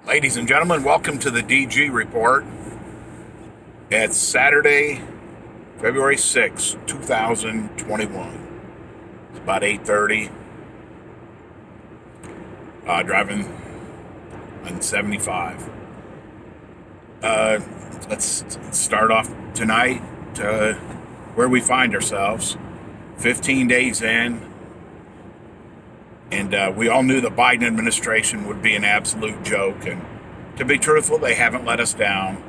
Ladies and gentlemen, welcome to the DG Report. It's Saturday, February 6th, 2021. It's about 8:30. Driving on 75. Let's start off tonight where we find ourselves. 15 days in, and we all knew the Biden administration would be an absolute joke. And to be truthful, they haven't let us down.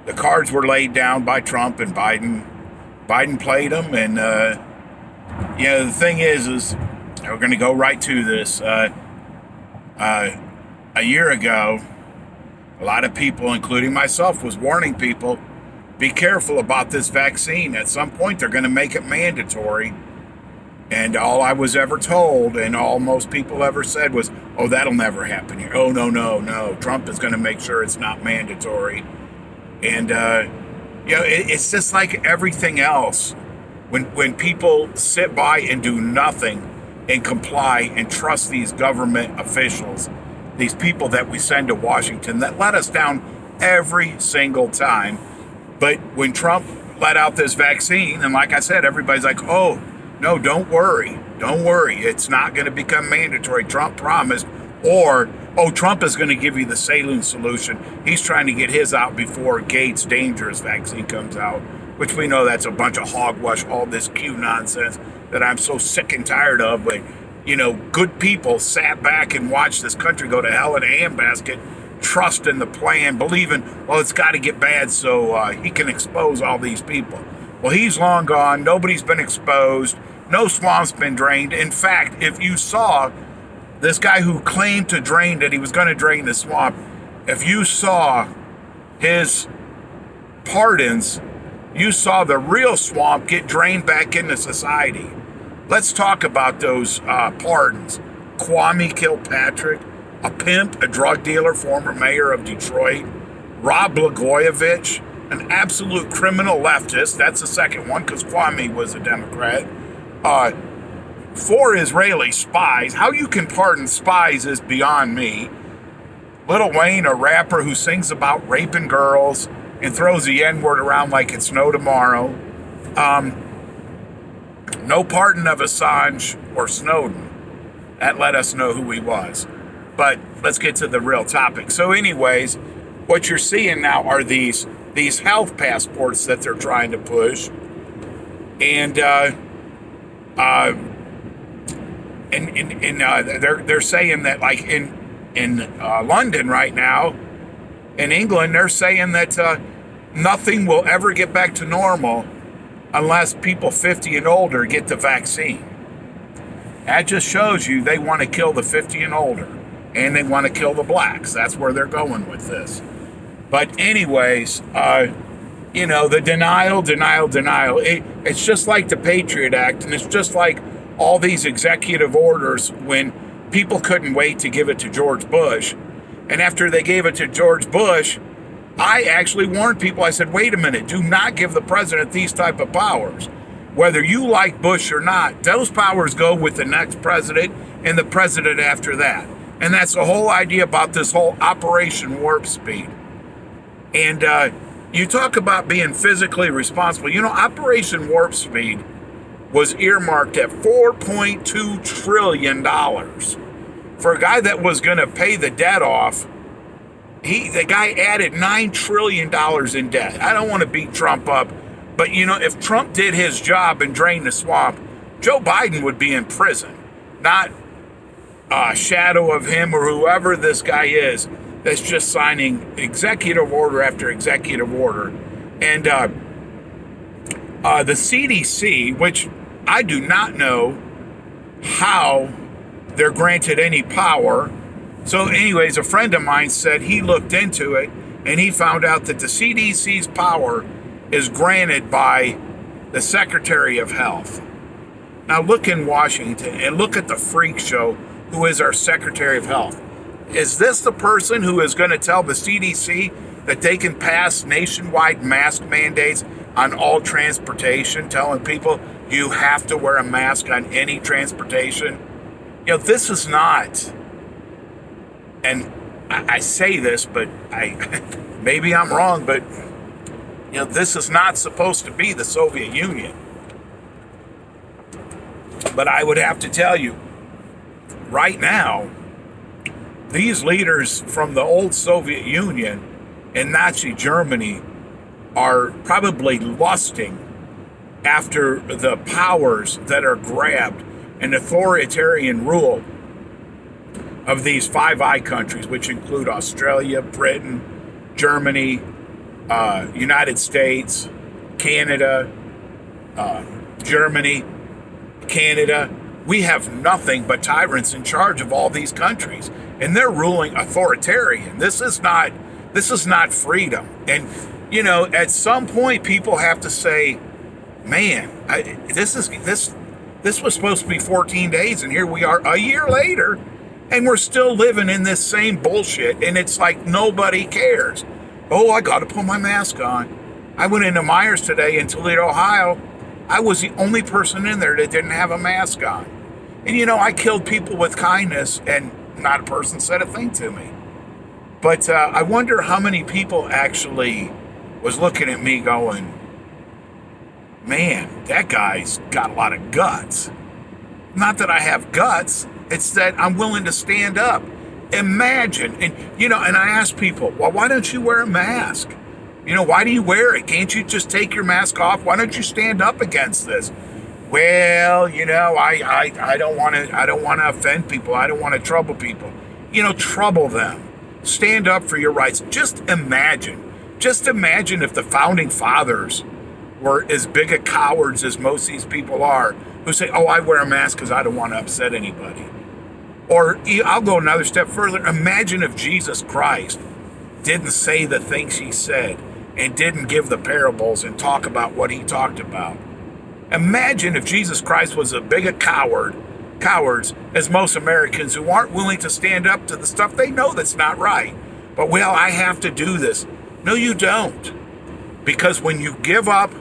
The cards were laid down by Trump and Biden. Biden played them, and the thing is we're going to go right to this. A year ago, a lot of people, including myself, was warning people, be careful about this vaccine. At some point, they're going to make it mandatory. And all I was ever told, and all most people ever said was, oh, that'll never happen here. Oh, no. Trump is going to make sure it's not mandatory. And, it's just like everything else. When people sit by and do nothing and comply and trust these government officials, these people that we send to Washington that let us down every single time. But when Trump let out this vaccine, and like I said, everybody's like, oh, no, don't worry. It's not going to become mandatory. Trump promised. Or, oh, Trump is going to give you the saline solution. He's trying to get his out before Gates' dangerous vaccine comes out, which we know that's a bunch of hogwash, all this Q nonsense that I'm so sick and tired of. But, good people sat back and watched this country go to hell in a handbasket, trusting the plan, believing, well, it's got to get bad so he can expose all these people. Well, he's long gone. Nobody's been exposed. No swamp's been drained. In fact, if you saw this guy who claimed to drain, that he was going to drain the swamp, if you saw his pardons, you saw the real swamp get drained back into society. Let's talk about those pardons. Kwame Kilpatrick, a pimp, a drug dealer, former mayor of Detroit. Rod Blagojevich, an absolute criminal leftist. That's the second one because Kwame was a Democrat. 4 Israeli spies. How you can pardon spies is beyond me. Lil Wayne, a rapper who sings about raping girls and throws the N-word around like it's no tomorrow. No pardon of Assange or Snowden. That let us know who he was. But let's get to the real topic. So anyways, what you're seeing now are these health passports that they're trying to push. And they're saying that, like in London right now, in England, they're saying that nothing will ever get back to normal unless people 50 and older get the vaccine. That just shows you they want to kill the 50 and older, and they want to kill the blacks. That's where they're going with this. But anyways, the denial. It's just like the Patriot Act, and it's just like all these executive orders when people couldn't wait to give it to George Bush. And after they gave it to George Bush, I actually warned people. I said, wait a minute, do not give the president these type of powers. Whether you like Bush or not, those powers go with the next president and the president after that. And that's the whole idea about this whole Operation Warp Speed. And you talk about being physically responsible. Operation Warp Speed was earmarked at $4.2 trillion. For a guy that was going to pay the debt off, the guy added $9 trillion in debt. I don't want to beat Trump up, but if Trump did his job and drained the swamp, Joe Biden would be in prison, not a shadow of him or whoever this guy is that's just signing executive order after executive order. And the CDC, which I do not know how they're granted any power. So anyways, a friend of mine said he looked into it and he found out that the CDC's power is granted by the Secretary of Health. Now look in Washington and look at the freak show who is our Secretary of Health. Is this the person who is going to tell the CDC that they can pass nationwide mask mandates on all transportation, telling people you have to wear a mask on any transportation? This is not an I say this, but maybe I'm wrong, but this is not supposed to be the Soviet Union. But I would have to tell you, right now, these leaders from the old Soviet Union and Nazi Germany are probably lusting after the powers that are grabbed and authoritarian rule of these Five Eye countries, which include Australia, Britain, Germany, United States, Canada, Germany, Canada. We have nothing but tyrants in charge of all these countries, and they're ruling authoritarian. This is not freedom. And at some point, people have to say, "Man, this was supposed to be 14 days, and here we are a year later, and we're still living in this same bullshit." And it's like nobody cares. Oh, I got to put my mask on. I went into Myers today in Toledo, Ohio. I was the only person in there that didn't have a mask on. And I killed people with kindness, and not a person said a thing to me. But I wonder how many people actually was looking at me going, "Man, that guy's got a lot of guts." Not that I have guts, it's that I'm willing to stand up. Imagine, and I ask people, well, why don't you wear a mask? Why do you wear it? Can't you just take your mask off? Why don't you stand up against this? Well, I don't want to offend people. I don't want to trouble people. Trouble them. Stand up for your rights. Just imagine if the founding fathers were as big a cowards as most of these people are, who say, "Oh, I wear a mask because I don't want to upset anybody." Or I'll go another step further. Imagine if Jesus Christ didn't say the things he said and didn't give the parables and talk about what he talked about. Imagine if Jesus Christ was as big a cowards as most Americans who aren't willing to stand up to the stuff they know that's not right. But, well, I have to do this. No, you don't. Because when you give up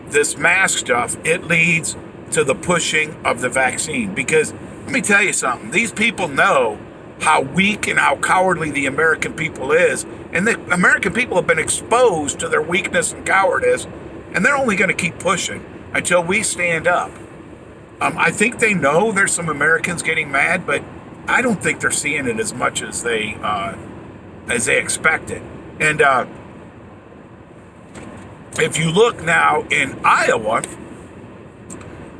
this mask stuff, it leads to the pushing of the vaccine. Because let me tell you something. These people know how weak and how cowardly the American people is. And the American people have been exposed to their weakness and cowardice. And they're only going to keep pushing until we stand up. I think they know there's some Americans getting mad, but I don't think they're seeing it as much as they expected. And if you look now in Iowa,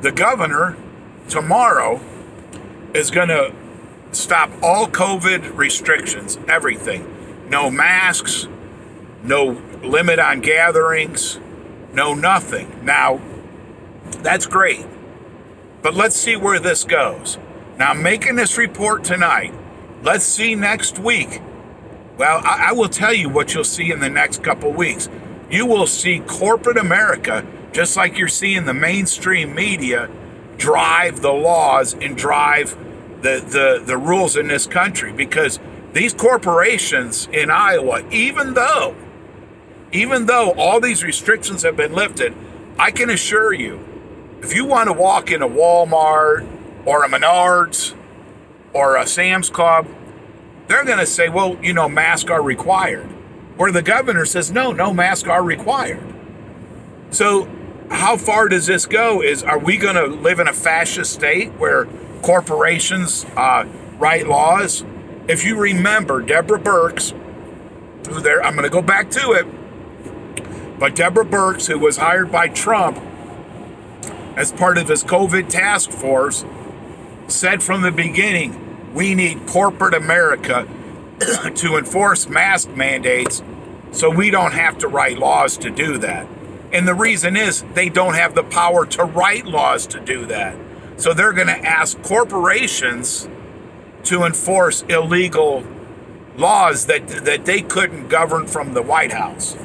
the governor tomorrow is going to stop all COVID restrictions, everything. No masks, no limit on gatherings, no nothing. Now, that's great. But let's see where this goes. Now, I'm making this report tonight. Let's see next week. Well, I will tell you what you'll see in the next couple weeks. You will see corporate America, just like you're seeing the mainstream media, drive the laws and drive the rules in this country. Because these corporations in Iowa, even though all these restrictions have been lifted, I can assure you, if you want to walk in a Walmart or a Menards or a Sam's Club, they're going to say, well, masks are required. Where the governor says, no masks are required. So how far does this go? Are we going to live in a fascist state where corporations write laws? If you remember, Deborah Birx, I'm going to go back to it, but Deborah Birx, who was hired by Trump as part of his COVID task force, said from the beginning, we need corporate America to enforce mask mandates so we don't have to write laws to do that. And the reason is they don't have the power to write laws to do that. So they're going to ask corporations to enforce illegal laws that they couldn't govern from the White House.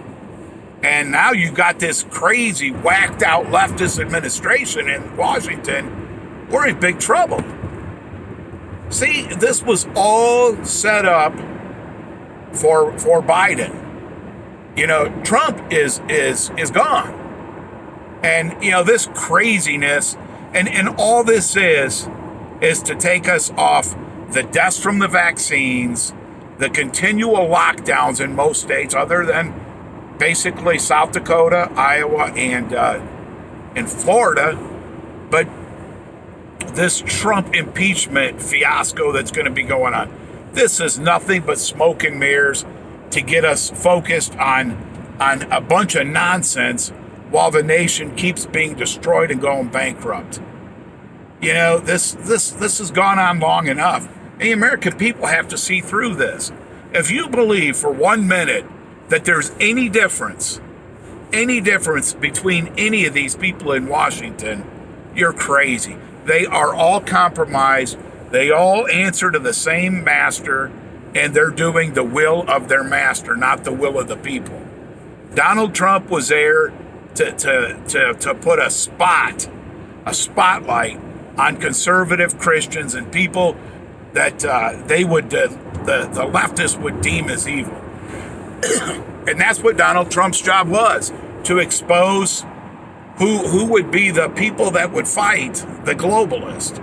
And now you've got this crazy, whacked out leftist administration in Washington. We're in big trouble. See, this was all set up for Biden. Trump is gone. And, this craziness and all this is to take us off the deaths from the vaccines, the continual lockdowns in most states, other than basically South Dakota, Iowa, and Florida. But this Trump impeachment fiasco that's going to be going on, this is nothing but smoke and mirrors to get us focused on a bunch of nonsense while the nation keeps being destroyed and going bankrupt. You know, this has gone on long enough. The American people have to see through this. If you believe for 1 minute that there's any difference between any of these people in Washington, you're crazy. They are all compromised. They all answer to the same master, and they're doing the will of their master, not the will of the people. Donald Trump was there to put a spotlight on conservative Christians and people that the leftists would deem as evil. And that's what Donald Trump's job was, to expose who would be the people that would fight the globalist.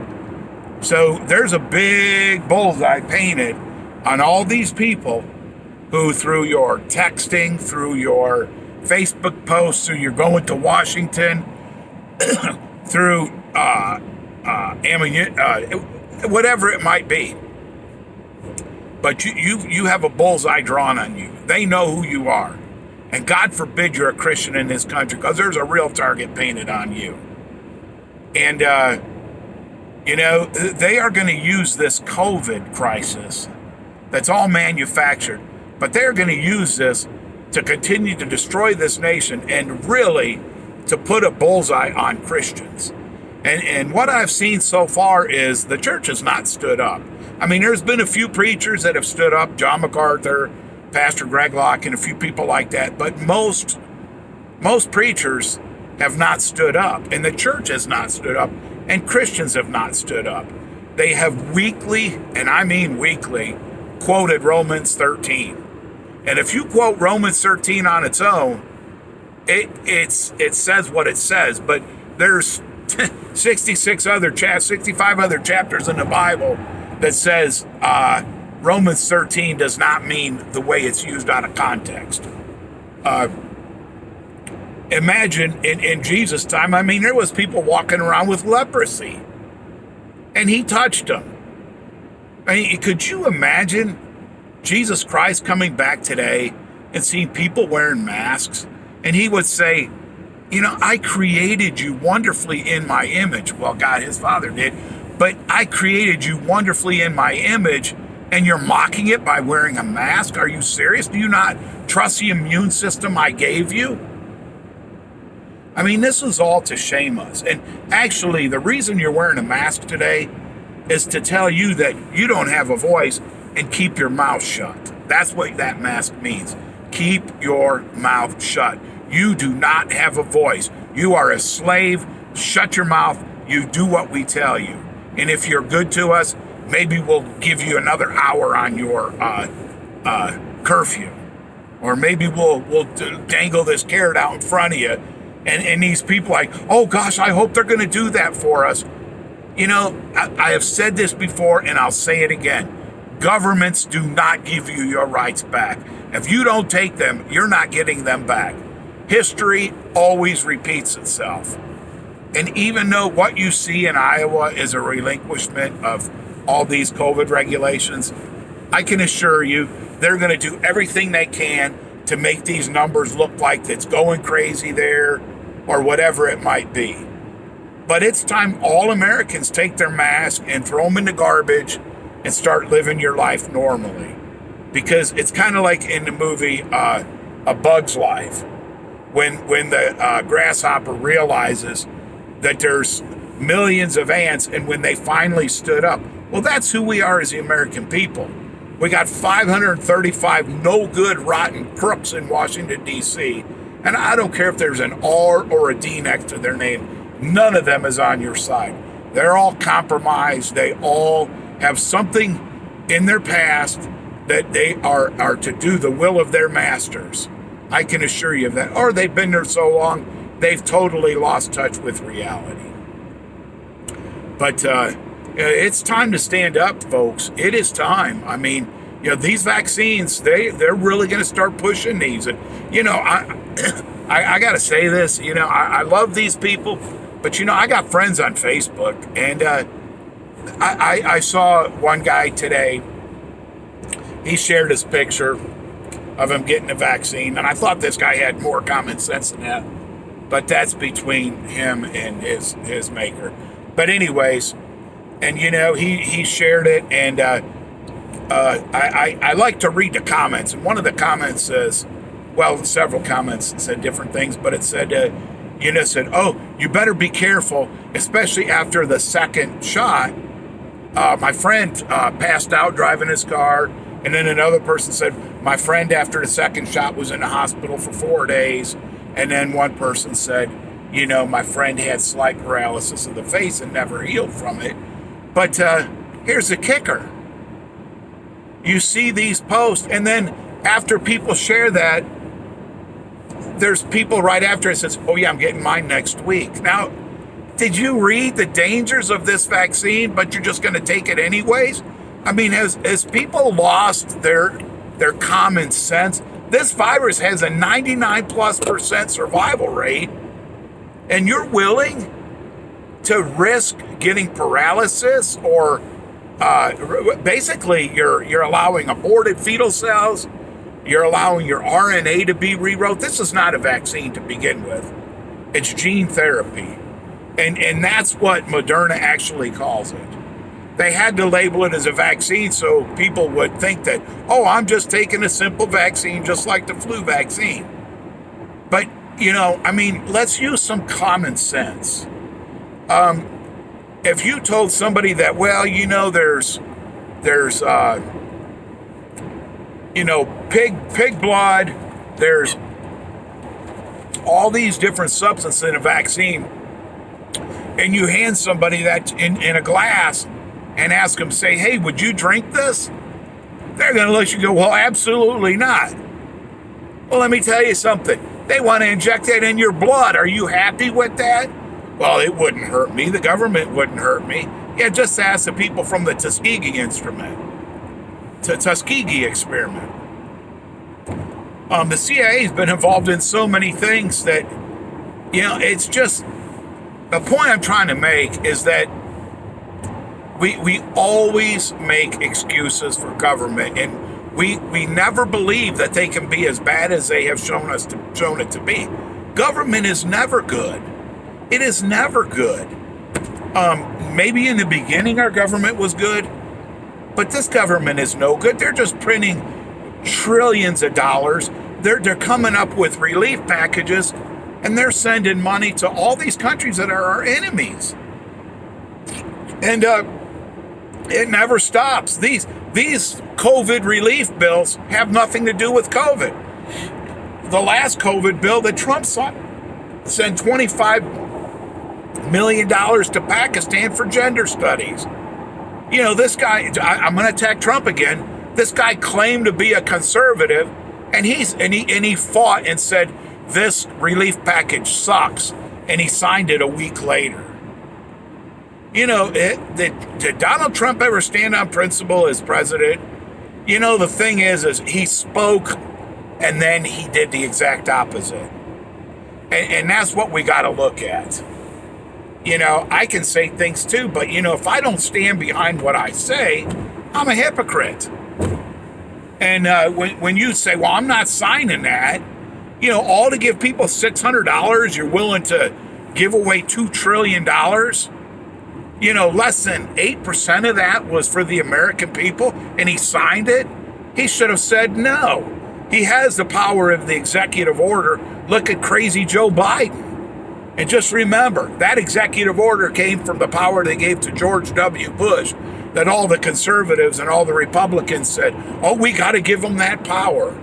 So there's a big bullseye painted on all these people who, through your texting, through your Facebook posts, through your going to Washington, through whatever it might be. But you have a bullseye drawn on you. They know who you are. And God forbid you're a Christian in this country, because there's a real target painted on you. And, they are going to use this COVID crisis that's all manufactured, but they're going to use this to continue to destroy this nation and really to put a bullseye on Christians. And what I've seen so far is the church has not stood up. I mean, there's been a few preachers that have stood up, John MacArthur, Pastor Greg Locke, and a few people like that, but most preachers have not stood up, and the church has not stood up, and Christians have not stood up. They have weekly, and I mean weekly, quoted Romans 13. And if you quote Romans 13 on its own, it says what it says, but there's 65 other chapters in the Bible that says Romans 13 does not mean the way it's used out of context. Imagine in Jesus' time, I mean, there was people walking around with leprosy, and he touched them. I mean, could you imagine Jesus Christ coming back today and seeing people wearing masks? And he would say, I created you wonderfully in my image. Well, God, his Father did. But I created you wonderfully in my image, and you're mocking it by wearing a mask? Are you serious? Do you not trust the immune system I gave you? I mean, this is all to shame us. And actually, the reason you're wearing a mask today is to tell you that you don't have a voice and keep your mouth shut. That's what that mask means. Keep your mouth shut. You do not have a voice. You are a slave. Shut your mouth. You do what we tell you. And if you're good to us, maybe we'll give you another hour on your curfew. Or maybe we'll dangle this carrot out in front of you. And these people like, oh gosh, I hope they're going to do that for us. I have said this before, and I'll say it again. Governments do not give you your rights back. If you don't take them, you're not getting them back. History always repeats itself. And even though what you see in Iowa is a relinquishment of all these COVID regulations, I can assure you they're going to do everything they can to make these numbers look like it's going crazy there or whatever it might be. But it's time all Americans take their mask and throw them in the garbage and start living your life normally. Because it's kind of like in the movie A Bug's Life, when the grasshopper realizes that there's millions of ants, and when they finally stood up. Well, that's who we are as the American people. We got 535 no good, rotten crooks in Washington, D.C., and I don't care if there's an R or a D next to their name. None of them is on your side. They're all compromised. They all have something in their past that they are to do the will of their masters. I can assure you of that. Or they've been there so long, they've totally lost touch with reality. But it's time to stand up, folks. It is time. I mean, These vaccines, they're really going to start pushing these. And, I got to say this, I love these people, but, I got friends on Facebook, and I saw one guy today. He shared his picture of him getting the vaccine, and I thought this guy had more common sense than that. But that's between him and his maker. But anyways, and he shared it, and I like to read the comments. And one of the comments says, well, several comments said different things, but it said, said, oh, you better be careful, especially after the second shot. My friend passed out driving his car. And then another person said, my friend after the second shot was in the hospital for 4 days. And then one person said, my friend had slight paralysis of the face and never healed from it. But here's the kicker. You see these posts, and then after people share that, there's people right after it says, oh yeah, I'm getting mine next week. Now, did you read the dangers of this vaccine, but you're just going to take it anyways? I mean, has people lost their common sense? This virus has a 99+% survival rate, and you're willing to risk getting paralysis, or basically you're allowing aborted fetal cells, you're allowing your RNA to be rewrote. This is not a vaccine to begin with. It's gene therapy. And that's what Moderna actually calls it. They had to label it as a vaccine so people would think that, oh, I'm just taking a simple vaccine just like the flu vaccine. But, let's use some common sense. If you told somebody that, well, there's pig blood, there's all these different substances in a vaccine, and you hand somebody that in a glass and ask them, say, hey, would you drink this? They're going to let you go, well, absolutely not. Well, let me tell you something. They want to inject that in your blood. Are you happy with that? Well, it wouldn't hurt me. The government wouldn't hurt me. Yeah, just ask the people from the Tuskegee experiment. The CIA has been involved in so many things that, it's just, the point I'm trying to make is that we always make excuses for government, and we never believe that they can be as bad as they have shown it to be. Government is never good. It is never good. Maybe in the beginning our government was good, but this government is no good. They're just printing trillions of dollars. They're coming up with relief packages, and they're sending money to all these countries that are our enemies. And it never stops. These COVID relief bills have nothing to do with COVID. The last COVID bill that Trump sent $25 million to Pakistan for gender studies. This guy, I'm going to attack Trump again. This guy claimed to be a conservative, and he fought and said this relief package sucks, and he signed it a week later. Did Donald Trump ever stand on principle as president? The thing is he spoke, and then he did the exact opposite. And that's what we got to look at. I can say things too, but, if I don't stand behind what I say, I'm a hypocrite. And when you say, well, I'm not signing that, all to give people $600, you're willing to give away $2 trillion. Less than 8% of that was for the American people, and he signed it. He should have said no. He has the power of the executive order. Look at crazy Joe Biden. And just remember, that executive order came from the power they gave to George W. Bush, that all the conservatives and all the Republicans said, oh, we got to give them that power.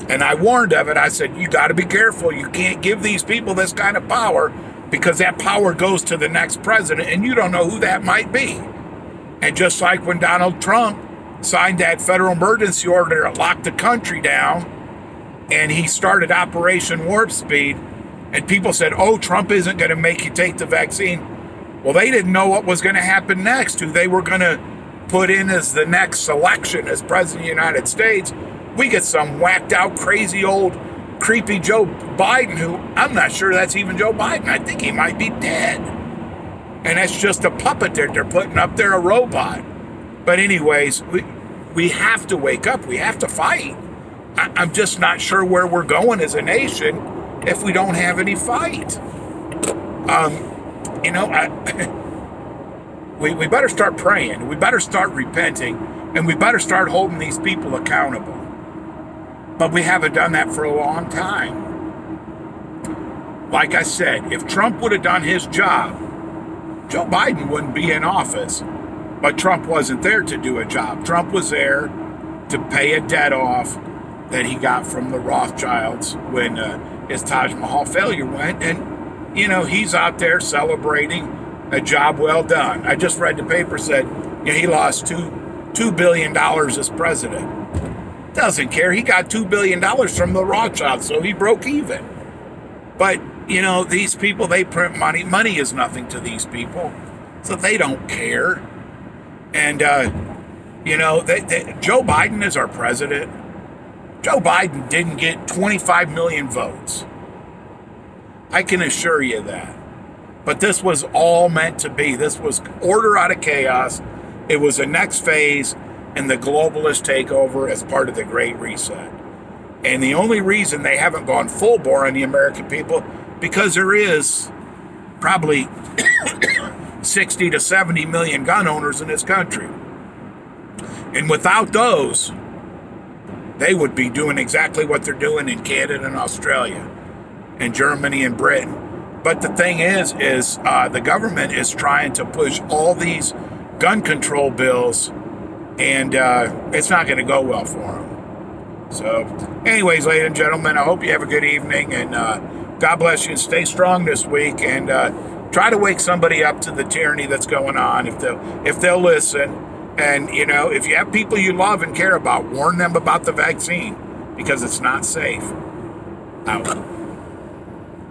And I warned of it. I said, you got to be careful. You can't give these people this kind of power, because that power goes to the next president, and you don't know who that might be. And just like when Donald Trump signed that federal emergency order that locked the country down, and he started Operation Warp Speed, and people said, oh, Trump isn't going to make you take the vaccine. Well, they didn't know what was going to happen next, who they were going to put in as the next selection as president of the United States, we get some whacked out, crazy old, creepy Joe Biden, who I'm not sure that's even Joe Biden. I think he might be dead. And that's just a puppet that they're putting up there, a robot. But anyways, we have to wake up. We have to fight. I'm just not sure where we're going as a nation if we don't have any fight. You know, we better start praying. We better start repenting. And we better start holding these people accountable. But we haven't done that for a long time. Like I said, if Trump would have done his job, Joe Biden wouldn't be in office. But Trump wasn't there to do a job. Trump was there to pay a debt off that he got from the Rothschilds when his Taj Mahal failure went. And, you know, he's out there celebrating a job well done. I just read the paper said, you know, he lost $2 billion as president. Doesn't care. He got $2 billion from the Rothschilds, so he broke even. But, you know, these people, they print money. Money is nothing to these people, so they don't care. And, you know, Joe Biden is our president. Joe Biden didn't get 25 million votes. I can assure you that. But this was all meant to be. This was order out of chaos. It was the next phase in the globalist takeover as part of the Great Reset. And the only reason they haven't gone full bore on the American people, because there is probably 60 to 70 million gun owners in this country. And without those, they would be doing exactly what they're doing in Canada and Australia and Germany and Britain. But the thing is the government is trying to push all these gun control bills, and it's not going to go well for them. So anyways, ladies and gentlemen, I hope you have a good evening, and God bless you, and stay strong this week, and try to wake somebody up to the tyranny that's going on if they'll listen. And, you know, if you have people you love and care about, warn them about the vaccine, because it's not safe. Out.